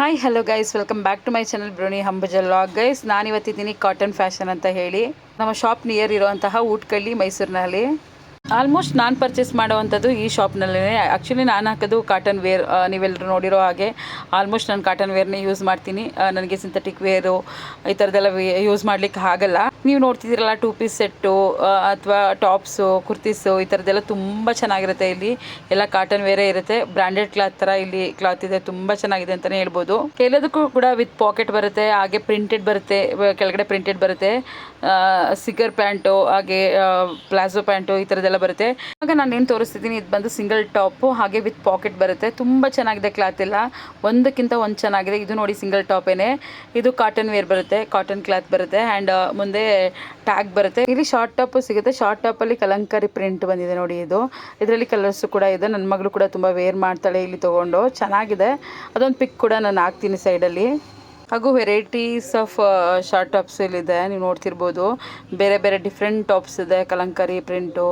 Hi hello guys, welcome back to my channel ಬ್ರೋನಿ ಹಂಬಜಲ್ vlog. Guys, ನಾನಿವತ್ತಿದ್ದೀನಿ cotton fashion ಅಂತ ಹೇಳಿ ನಮ್ಮ ಶಾಪ್ ನಿಯರ್ ಇರುವಂತಹ ಊಟ್ಕಳ್ಳಿ ಮೈಸೂರಿನಲ್ಲಿ. ಆಲ್ಮೋಸ್ಟ್ ನಾನು ಪರ್ಚೇಸ್ ಮಾಡೋವಂಥದ್ದು ಈ ಶಾಪ್ನಲ್ಲೇ. ಆ್ಯಕ್ಚುಲಿ ನಾನು ಹಾಕೋದು ಕಾಟನ್ ವೇರ್. ನೀವೆಲ್ಲರೂ ನೋಡಿರೋ ಹಾಗೆ ಆಲ್ಮೋಸ್ಟ್ ನಾನು ಕಾಟನ್ ವೇರ್ನೇ ಯೂಸ್ ಮಾಡ್ತೀನಿ. ನನಗೆ ಸಿಂಥೆಟಿಕ್ ವೇರು ಈ ಥರದ್ದೆಲ್ಲ ಯೂಸ್ ಮಾಡಲಿಕ್ಕೆ ಆಗಲ್ಲ. ನೀವು ನೋಡ್ತಿದ್ದೀರಲ್ಲ, 2 ಪೀಸ್ ಸೆಟ್ಟು ಅಥವಾ ಟಾಪ್ಸು, ಕುರ್ತೀಸು ಈ ಥರದ್ದೆಲ್ಲ ತುಂಬ ಚೆನ್ನಾಗಿರುತ್ತೆ. ಇಲ್ಲಿ ಎಲ್ಲ ಕಾಟನ್ ವೇರೇ ಇರುತ್ತೆ. ಬ್ರ್ಯಾಂಡೆಡ್ ಕ್ಲಾತ್ ಥರ ಇಲ್ಲಿ ಕ್ಲಾತ್ ಇದೆ, ತುಂಬ ಚೆನ್ನಾಗಿದೆ ಅಂತಲೇ ಹೇಳ್ಬೋದು. ಎಲ್ಲದಕ್ಕೂ ಕೂಡ ವಿತ್ ಪಾಕೆಟ್ ಬರುತ್ತೆ, ಹಾಗೆ ಪ್ರಿಂಟೆಡ್ ಬರುತ್ತೆ, ಕೆಳಗಡೆ ಪ್ರಿಂಟೆಡ್ ಬರುತ್ತೆ. ಸಿಗರ್ ಪ್ಯಾಂಟು, ಹಾಗೆ ಪ್ಲಾಜೋ ಪ್ಯಾಂಟು ಈ ಥರದ್ದೆಲ್ಲ ಬರುತ್ತೆ. ಇವಾಗ ನಾನು ಏನು ತೋರಿಸ್ತಿದ್ದೀನಿ, ಇದು ಬಂದು ಸಿಂಗಲ್ ಟಾಪು, ಹಾಗೆ ವಿತ್ ಪಾಕೆಟ್ ಬರುತ್ತೆ. ತುಂಬ ಚೆನ್ನಾಗಿದೆ ಕ್ಲಾತ್ ಎಲ್ಲ, ಒಂದಕ್ಕಿಂತ ಒಂದು ಚೆನ್ನಾಗಿದೆ. ಇದು ನೋಡಿ ಸಿಂಗಲ್ ಟಾಪೇನೆ. ಇದು ಕಾಟನ್ ವೇರ್ ಬರುತ್ತೆ, ಕಾಟನ್ ಕ್ಲಾತ್ ಬರುತ್ತೆ. ಆ್ಯಂಡ್ ಮುಂದೆ ಟ್ಯಾಗ್ ಬರುತ್ತೆ. ಇಲ್ಲಿ ಶಾರ್ಟ್ ಟಾಪು ಸಿಗುತ್ತೆ. ಶಾರ್ಟ್ ಟಾಪಲ್ಲಿ ಕಲಂಕಾರಿ ಪ್ರಿಂಟ್ ಬಂದಿದೆ ನೋಡಿ. ಇದರಲ್ಲಿ ಕಲರ್ಸು ಕೂಡ ಇದೆ. ನನ್ನ ಮಗಳು ಕೂಡ ತುಂಬ ವೇರ್ ಮಾಡ್ತಾಳೆ ಇಲ್ಲಿ ತೊಗೊಂಡು. ಚೆನ್ನಾಗಿದೆ. ಅದೊಂದು ಪಿಕ್ ಕೂಡ ನಾನು ಹಾಕ್ತೀನಿ ಸೈಡಲ್ಲಿ. ಹಾಗೂ ವೆರೈಟೀಸ್ ಆಫ್ ಶಾರ್ಟ್ ಟಾಪ್ಸ್ ಇಲ್ಲಿದೆ, ನೀವು ನೋಡ್ತಿರ್ಬೋದು. ಬೇರೆ ಬೇರೆ ಡಿಫ್ರೆಂಟ್ ಟಾಪ್ಸ್ ಇದೆ, ಕಲಂಕಾರಿ ಪ್ರಿಂಟು,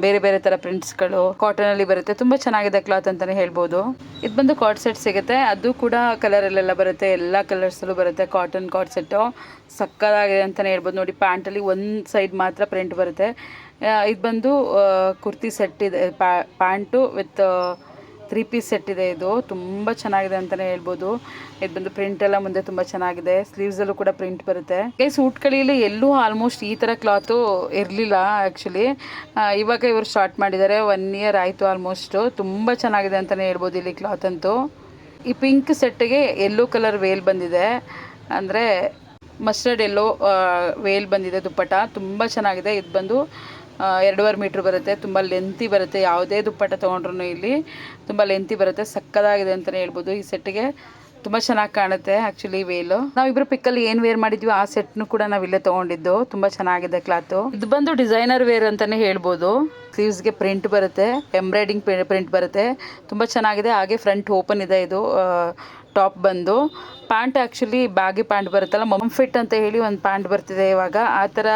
ಬೇರೆ ಬೇರೆ ಥರ ಪ್ರಿಂಟ್ಸ್ಗಳು ಕಾಟನಲ್ಲಿ ಬರುತ್ತೆ. ತುಂಬ ಚೆನ್ನಾಗಿದೆ ಕ್ಲಾತ್ ಅಂತಲೇ ಹೇಳ್ಬೋದು. ಇದು ಬಂದು ಕಾರ್ಡ್ ಸೆಟ್ ಸಿಗುತ್ತೆ, ಅದು ಕೂಡ ಕಲರಲ್ಲೆಲ್ಲ ಬರುತ್ತೆ, ಎಲ್ಲ ಕಲರ್ಸಲ್ಲೂ ಬರುತ್ತೆ. ಕಾಟನ್ ಕಾರ್ಡ್ ಸೆಟ್ಟು ಸಕ್ಕತ್ತಾಗಿದೆ ಅಂತಲೇ ಹೇಳ್ಬೋದು. ನೋಡಿ, ಪ್ಯಾಂಟಲ್ಲಿ ಒಂದು ಸೈಡ್ ಮಾತ್ರ ಪ್ರಿಂಟ್ ಬರುತ್ತೆ. ಇದು ಬಂದು ಕುರ್ತಿ ಸೆಟ್ ಇದೆ, ಪ್ಯಾಂಟು ವಿತ್ 3 ಪೀಸ್ ಸೆಟ್ ಇದೆ. ಇದು ತುಂಬ ಚೆನ್ನಾಗಿದೆ ಅಂತಲೇ ಹೇಳ್ಬೋದು. ಇದು ಬಂದು ಪ್ರಿಂಟ್ ಎಲ್ಲ ಮುಂದೆ ತುಂಬ ಚೆನ್ನಾಗಿದೆ. ಸ್ಲೀವ್ಸಲ್ಲೂ ಕೂಡ ಪ್ರಿಂಟ್ ಬರುತ್ತೆ. ಊಟ್ಕಳಿಯಲ್ಲಿ ಎಲ್ಲೂ ಆಲ್ಮೋಸ್ಟ್ ಈ ಥರ ಕ್ಲಾತು ಇರಲಿಲ್ಲ ಆ್ಯಕ್ಚುಲಿ. ಇವಾಗ ಇವರು ಸ್ಟಾರ್ಟ್ ಮಾಡಿದ್ದಾರೆ, 1 ಇಯರ್ ಆಯಿತು ಆಲ್ಮೋಸ್ಟು. ತುಂಬ ಚೆನ್ನಾಗಿದೆ ಅಂತಲೇ ಹೇಳ್ಬೋದು ಇಲ್ಲಿ ಕ್ಲಾತ್ ಅಂತೂ. ಈ ಪಿಂಕ್ ಸೆಟ್ಟಿಗೆ ಯೆಲ್ಲೋ ಕಲರ್ ವೇಲ್ ಬಂದಿದೆ, ಅಂದರೆ ಮಸ್ಟರ್ಡ್ ಯೆಲ್ಲೋ ವೇಲ್ ಬಂದಿದೆ ದುಪ್ಪಟ. ತುಂಬ ಚೆನ್ನಾಗಿದೆ. ಇದು ಬಂದು 2.5 ಮೀಟ್ರ್ ಬರುತ್ತೆ. ತುಂಬ ಲೆಂತಿ ಬರುತ್ತೆ. ಯಾವುದೇ ದುಪ್ಪಟ್ಟ ತೊಗೊಂಡ್ರು ಇಲ್ಲಿ ತುಂಬ ಲೆಂತಿ ಬರುತ್ತೆ. ಸಕ್ಕದಾಗಿದೆ ಅಂತಲೇ ಹೇಳ್ಬೋದು. ಈ ಸೆಟ್ಟಿಗೆ ತುಂಬ ಚೆನ್ನಾಗಿ ಕಾಣುತ್ತೆ ಆ್ಯಕ್ಚುಲಿ ವೇಲು. ನಾವಿಬ್ಬರು ಪಿಕ್ಕಲ್ಲಿ ಏನು ವೇರ್ ಮಾಡಿದ್ವಿ ಆ ಸೆಟ್ನು ಕೂಡ ನಾವಿಲ್ಲೇ ತೊಗೊಂಡಿದ್ದು. ತುಂಬ ಚೆನ್ನಾಗಿದೆ ಕ್ಲಾತು. ಇದು ಬಂದು ಡಿಸೈನರ್ ವೇರ್ ಅಂತಲೇ ಹೇಳ್ಬೋದು. ಸ್ಲೀವ್ಸ್ಗೆ ಪ್ರಿಂಟ್ ಬರುತ್ತೆ, ಎಂಬ್ರಾಯ್ಡಿಂಗ್ ಪ್ರಿಂಟ್ ಬರುತ್ತೆ. ತುಂಬ ಚೆನ್ನಾಗಿದೆ. ಹಾಗೆ ಫ್ರಂಟ್ ಓಪನ್ ಇದೆ. ಇದು ಟಾಪ್ ಬಂದು ಪ್ಯಾಂಟ್ ಆ್ಯಕ್ಚುಲಿ ಬ್ಯಾಗಿ ಪ್ಯಾಂಟ್ ಬರುತ್ತಲ್ಲ, ಮಮ್ ಫಿಟ್ ಅಂತ ಹೇಳಿ ಒಂದು ಪ್ಯಾಂಟ್ ಬರ್ತಿದೆ ಇವಾಗ. ಆ ಥರ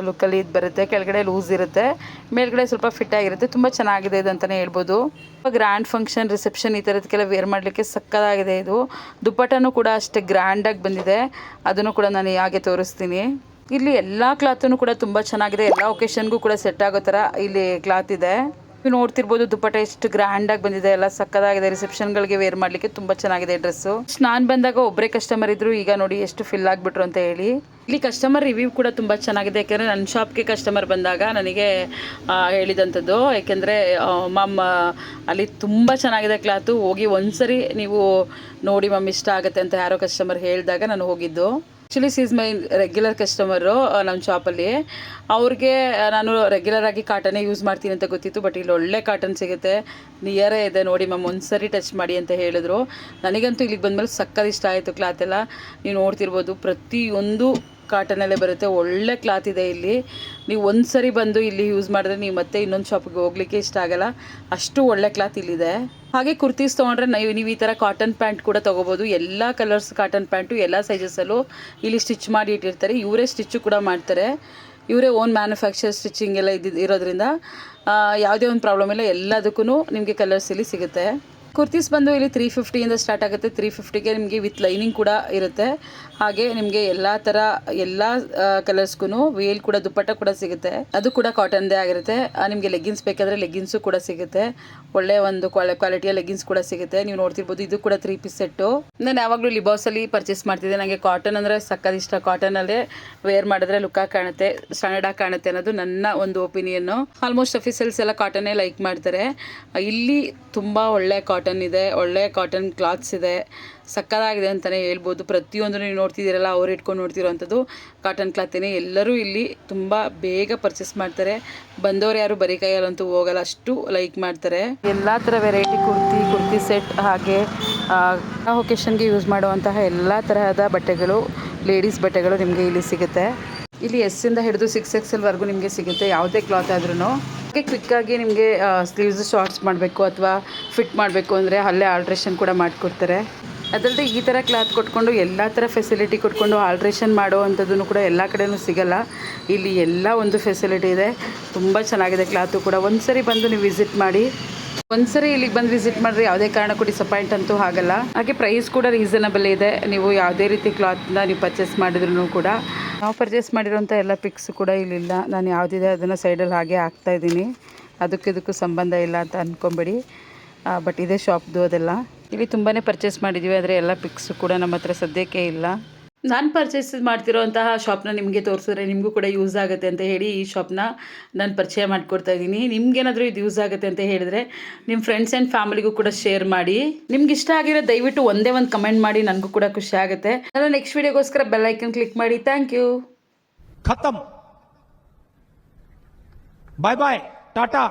ಲುಕ್ಕಲ್ಲಿ ಇದು ಬರುತ್ತೆ. ಕೆಳಗಡೆ ಲೂಸ್ ಇರುತ್ತೆ, ಮೇಲ್ಗಡೆ ಸ್ವಲ್ಪ ಫಿಟ್ ಆಗಿರುತ್ತೆ. ತುಂಬ ಚೆನ್ನಾಗಿದೆ ಇದು ಅಂತಲೇ ಹೇಳ್ಬೋದು. ಗ್ರ್ಯಾಂಡ್ ಫಂಕ್ಷನ್, ರಿಸೆಪ್ಷನ್ ಈ ಥರದಕ್ಕೆಲ್ಲ ವೇರ್ ಮಾಡಲಿಕ್ಕೆ ಸಕ್ಕತ್ತಾಗಿದೆ. ಇದು ದುಪ್ಪಟ್ಟನೂ ಕೂಡ ಅಷ್ಟೇ ಗ್ರ್ಯಾಂಡಾಗಿ ಬಂದಿದೆ. ಅದನ್ನು ಕೂಡ ನಾನು ಹಾಗೆ ತೋರಿಸ್ತೀನಿ. ಇಲ್ಲಿ ಎಲ್ಲ ಕ್ಲಾತೂ ಕೂಡ ತುಂಬ ಚೆನ್ನಾಗಿದೆ. ಎಲ್ಲ ಒಕೇಶನ್ಗೂ ಕೂಡ ಸೆಟ್ ಆಗೋ ಥರ ಇಲ್ಲಿ ಕ್ಲಾತ್ ಇದೆ. ನೀವು ನೋಡ್ತಿರ್ಬೋದು ದುಪ್ಪಟ್ಟ ಎಷ್ಟು ಗ್ರ್ಯಾಂಡಾಗಿ ಬಂದಿದೆ, ಎಲ್ಲ ಸಕ್ಕದಾಗಿದೆ. ರಿಸೆಪ್ಷನ್ಗಳಿಗೆ ವೇರ್ ಮಾಡಲಿಕ್ಕೆ ತುಂಬ ಚೆನ್ನಾಗಿದೆ ಡ್ರೆಸ್ಸು. ನಾನು ಬಂದಾಗ ಒಬ್ಬರೇ ಕಸ್ಟಮರ್ ಇದ್ದರು, ಈಗ ನೋಡಿ ಎಷ್ಟು ಫಿಲ್ ಆಗಿಬಿಟ್ರು ಅಂತ ಹೇಳಿ. ಇಲ್ಲಿ ಕಸ್ಟಮರ್ ರಿವ್ಯೂ ಕೂಡ ತುಂಬ ಚೆನ್ನಾಗಿದೆ. ಯಾಕೆಂದರೆ ನನ್ನ ಶಾಪ್ಗೆ ಕಸ್ಟಮರ್ ಬಂದಾಗ ನನಗೆ ಹೇಳಿದಂಥದ್ದು. ಯಾಕೆಂದರೆ ಮಮ್ ಅಲ್ಲಿ ತುಂಬ ಚೆನ್ನಾಗಿದೆ ಕ್ಲಾತು, ಹೋಗಿ ಒಂದ್ಸರಿ ನೀವು ನೋಡಿ ಮಮ್ ಇಷ್ಟ ಆಗುತ್ತೆ ಅಂತ ಯಾರೋ ಕಸ್ಟಮರ್ ಹೇಳಿದಾಗ ನಾನು ಹೋಗಿದ್ದು. Actually is my regular customer ನನ್ನ ಶಾಪಲ್ಲಿ. ಅವ್ರಿಗೆ ನಾನು ರೆಗ್ಯುಲರಾಗಿ ಕಾಟನೇ ಯೂಸ್ ಮಾಡ್ತೀನಿ ಅಂತ ಗೊತ್ತಿತ್ತು. ಬಟ್ ಇಲ್ಲಿ ಒಳ್ಳೆ ಕಾಟನ್ ಸಿಗುತ್ತೆ, ನಿಯರೇ ಇದೆ. ನೋಡಿ ಮ್ಯಾಮ್ ಒಂದ್ಸರಿ ಟಚ್ ಮಾಡಿ ಅಂತ ಹೇಳಿದ್ರು. ನನಗಂತೂ ಇಲ್ಲಿಗೆ ಬಂದಮೇಲೆ ಸಕ್ಕತ್ ಇಷ್ಟ ಆಯಿತು ಕ್ಲಾತ್ ಎಲ್ಲ. ನೀವು ನೋಡ್ತಿರ್ಬೋದು, ಪ್ರತಿಯೊಂದು ಕಾಟನಲ್ಲೇ ಬರುತ್ತೆ. ಒಳ್ಳೆ ಕ್ಲಾತ್ ಇದೆ ಇಲ್ಲಿ. ನೀವು ಒಂದು ಸರಿ ಬಂದು ಇಲ್ಲಿ ಯೂಸ್ ಮಾಡಿದ್ರೆ ನೀವು ಮತ್ತೆ ಇನ್ನೊಂದು ಶಾಪಿಗೆ ಹೋಗಲಿಕ್ಕೆ ಇಷ್ಟ ಆಗಲ್ಲ, ಅಷ್ಟು ಒಳ್ಳೆ ಕ್ಲಾತ್ ಇಲ್ಲಿದೆ. ಹಾಗೆ ಕುರ್ತೀಸ್ ತೊಗೊಂಡ್ರೆ ನೀವು ಈ ಥರ ಕಾಟನ್ ಪ್ಯಾಂಟ್ ಕೂಡ ತೊಗೋಬೋದು. ಎಲ್ಲ ಕಲರ್ಸ್ ಕಾಟನ್ ಪ್ಯಾಂಟು ಎಲ್ಲ ಸೈಜಸ್ಸಲ್ಲೂ ಇಲ್ಲಿ ಸ್ಟಿಚ್ ಮಾಡಿ ಇಟ್ಟಿರ್ತಾರೆ. ಇವರೇ ಸ್ಟಿಚ್ಚು ಕೂಡ ಮಾಡ್ತಾರೆ. ಇವರೇ ಓನ್ ಮ್ಯಾನುಫ್ಯಾಕ್ಚರ್ ಸ್ಟಿಚಿಂಗ್ ಎಲ್ಲ ಇರೋದ್ರಿಂದ ಯಾವುದೇ ಒಂದು ಪ್ರಾಬ್ಲಮ್ ಇಲ್ಲ. ಎಲ್ಲದಕ್ಕೂ ನಿಮಗೆ ಕಲರ್ಸ್ ಇಲ್ಲಿ ಸಿಗುತ್ತೆ. ಕುರ್ತೀಸ್ ಬಂದು ಇಲ್ಲಿ 350ಇಂದ ಸ್ಟಾರ್ಟ್ ಆಗುತ್ತೆ. 350ಗೆ ನಿಮಗೆ ವಿತ್ ಲೈನಿಂಗ್ ಕೂಡ ಇರುತ್ತೆ. ಹಾಗೆ ನಿಮಗೆ ಎಲ್ಲ ಥರ ಎಲ್ಲ ಕಲರ್ಸ್ಗೂ ವೇಲ್ ಕೂಡ ದುಪ್ಪಟ್ಟ ಕೂಡ ಸಿಗುತ್ತೆ. ಅದು ಕೂಡ ಕಾಟನ್ದೇ ಆಗಿರುತ್ತೆ. ನಿಮಗೆ ಲೆಗ್ಗಿನ್ಸ್ ಬೇಕಾದರೆ ಲೆಗ್ಗಿನ್ಸು ಕೂಡ ಸಿಗುತ್ತೆ. ಒಳ್ಳೆಯ ಒಂದು ಕ್ವಾಲಿಟಿಯ ಲೆಗ್ಗಿನ್ಸ್ ಕೂಡ ಸಿಗುತ್ತೆ. ನೀವು ನೋಡ್ತಿರ್ಬೋದು, ಇದು ಕೂಡ 3 ಪೀಸ್ ಸೆಟ್ಟು. ನಾನು ಯಾವಾಗಲೂ ಲಿಬಾಸಲ್ಲಿ ಪರ್ಚೇಸ್ ಮಾಡ್ತಿದ್ದೆ. ನನಗೆ ಕಾಟನ್ ಅಂದರೆ ಸಕ್ಕತ್ ಇಷ್ಟ. ಕಾಟನಲ್ಲೇ ವೇರ್ ಮಾಡಿದ್ರೆ ಲುಕ್ಕಾಗಿ ಕಾಣುತ್ತೆ, ಸ್ಟ್ಯಾಂಡರ್ಡಾಗಿ ಕಾಣುತ್ತೆ ಅನ್ನೋದು ನನ್ನ ಒಂದು ಒಪಿನಿಯನ್ನು. ಆಲ್ಮೋಸ್ಟ್ ಅಫೀಸಲ್ಸ್ ಎಲ್ಲ ಕಾಟನ್ನೇ ಲೈಕ್ ಮಾಡ್ತಾರೆ. ಇಲ್ಲಿ ತುಂಬ ಒಳ್ಳೆ ಕಾಟನ್ ಇದೆ, ಒಳ್ಳೆ ಕಾಟನ್ ಕ್ಲಾತ್ಸ್ ಇದೆ. ಸಕ್ಕತ್ತಾಗಿದೆ ಅಂತಲೇ ಹೇಳ್ಬೋದು. ಪ್ರತಿಯೊಂದು ನೀವು ನೋಡ್ತಿದ್ದೀರಲ್ಲ, ಅವ್ರು ಇಟ್ಕೊಂಡು ನೋಡ್ತಿರೋವಂಥದ್ದು ಕಾಟನ್ ಕ್ಲಾತೇನೆ. ಎಲ್ಲರೂ ಇಲ್ಲಿ ತುಂಬ ಬೇಗ ಪರ್ಚೇಸ್ ಮಾಡ್ತಾರೆ. ಬಂದವರು ಯಾರು ಬರೀ ಕೈಯಲ್ಲಂತೂ ಹೋಗಲ್ಲ, ಅಷ್ಟು ಲೈಕ್ ಮಾಡ್ತಾರೆ. ಎಲ್ಲ ಥರ ವೆರೈಟಿ ಕುರ್ತಿ ಸೆಟ್, ಹಾಗೆ ಒಕೇಶನ್ಗೆ ಯೂಸ್ ಮಾಡುವಂತಹ ಎಲ್ಲ ತರಹದ ಬಟ್ಟೆಗಳು, ಲೇಡೀಸ್ ಬಟ್ಟೆಗಳು ನಿಮಗೆ ಇಲ್ಲಿ ಸಿಗುತ್ತೆ. ಇಲ್ಲಿ ಎಸ್ಸಿಂದ ಹಿಡಿದು 6XL ನಿಮಗೆ ಸಿಗುತ್ತೆ, ಯಾವುದೇ ಕ್ಲಾತ್ ಆದ್ರೂ. ಕ್ವಿಕ್ಕಾಗಿ ನಿಮಗೆ ಸ್ಲೀವ್ಸ್ ಶಾರ್ಟ್ಸ್ ಮಾಡಬೇಕು ಅಥವಾ ಫಿಟ್ ಮಾಡಬೇಕು ಅಂದರೆ ಅಲ್ಲೇ ಆಲ್ಟ್ರೇಷನ್ ಕೂಡ ಮಾಡಿಕೊಡ್ತಾರೆ. ಅದಲ್ಲದೆ ಈ ಥರ ಕ್ಲಾತ್ ಕೊಟ್ಕೊಂಡು ಎಲ್ಲ ಥರ ಫೆಸಿಲಿಟಿ ಕೊಟ್ಕೊಂಡು ಆಲ್ಟ್ರೇಷನ್ ಮಾಡೋ ಅಂಥದ್ದನ್ನು ಕೂಡ ಎಲ್ಲ ಕಡೆಯೂ ಸಿಗಲ್ಲ. ಇಲ್ಲಿ ಎಲ್ಲ ಒಂದು ಫೆಸಿಲಿಟಿ ಇದೆ. ತುಂಬ ಚೆನ್ನಾಗಿದೆ ಕ್ಲಾತು ಕೂಡ. ಒಂದು ಸರಿ ಬಂದು ನೀವು ವಿಸಿಟ್ ಮಾಡಿ. ಒಂದ್ಸರಿ ಇಲ್ಲಿಗೆ ಬಂದು ವಿಸಿಟ್ ಮಾಡಿದ್ರೆ ಯಾವುದೇ ಕಾರಣಕ್ಕೂ ಡಿಸಪಾಯಿಂಟ್ ಅಂತೂ ಆಗಲ್ಲ. ಹಾಗೆ ಪ್ರೈಸ್ ಕೂಡ ರೀಸನಬಲ್ ಇದೆ. ನೀವು ಯಾವುದೇ ರೀತಿ ಕ್ಲಾತ್ನ ನೀವು ಪರ್ಚೇಸ್ ಮಾಡಿದ್ರು ಕೂಡ. ನಾವು ಪರ್ಚೇಸ್ ಮಾಡಿರೋಂಥ ಎಲ್ಲ ಪಿಕ್ಸ್ ಕೂಡ ಇಲ್ಲಿಲ್ಲ. ನಾನು ಯಾವುದಿದೆ ಅದನ್ನು ಸೈಡಲ್ಲಿ ಹಾಗೆ ಹಾಕ್ತಾ ಇದ್ದೀನಿ. ಅದಕ್ಕೂ ಸಂಬಂಧ ಇಲ್ಲ ಅಂತ ಅಂದ್ಕೊಂಬೇಡಿ. ಬಟ್ ಇದೇ ಶಾಪ್ದು ಅದೆಲ್ಲ. ಇಲ್ಲಿ ತುಂಬಾ ಪರ್ಚೇಸ್ ಮಾಡಿದ್ದೀವಿ, ಆದರೆ ಎಲ್ಲ ಪಿಕ್ಸು ಕೂಡ ನಮ್ಮ ಹತ್ರ ಸದ್ಯಕ್ಕೆ ಇಲ್ಲ. ನಾನು ಪರ್ಚೇಸ್ ಮಾಡ್ತಿರೋಂತಹ ಶಾಪ್ನ ನಿಮಗೆ ತೋರಿಸಿದ್ರೆ ನಿಮಗೂ ಕೂಡ ಯೂಸ್ ಆಗುತ್ತೆ ಅಂತ ಹೇಳಿ ಈ ಶಾಪ್ನ ನಾನು ಪರಿಚಯ ಮಾಡಿಕೊಡ್ತಾ ಇದ್ದೀನಿ. ನಿಮ್ಗೇನಾದರೂ ಇದು ಯೂಸ್ ಆಗುತ್ತೆ ಅಂತ ಹೇಳಿದ್ರೆ ನಿಮ್ಮ ಫ್ರೆಂಡ್ಸ್ ಆ್ಯಂಡ್ ಫ್ಯಾಮಿಲಿಗೂ ಕೂಡ ಶೇರ್ ಮಾಡಿ. ನಿಮ್ಗೆ ಇಷ್ಟ ಆಗಿರೋ ದಯವಿಟ್ಟು ಒಂದೇ ಒಂದು ಕಮೆಂಟ್ ಮಾಡಿ, ನನಗೂ ಕೂಡ ಖುಷಿ ಆಗುತ್ತೆ. ನಾನು ನೆಕ್ಸ್ಟ್ ವೀಡಿಯೋಗೋಸ್ಕರ ಬೆಲ್ ಐಕನ್ ಕ್ಲಿಕ್ ಮಾಡಿ. Thank you. ಖತಮ್. Bye bye, Tata.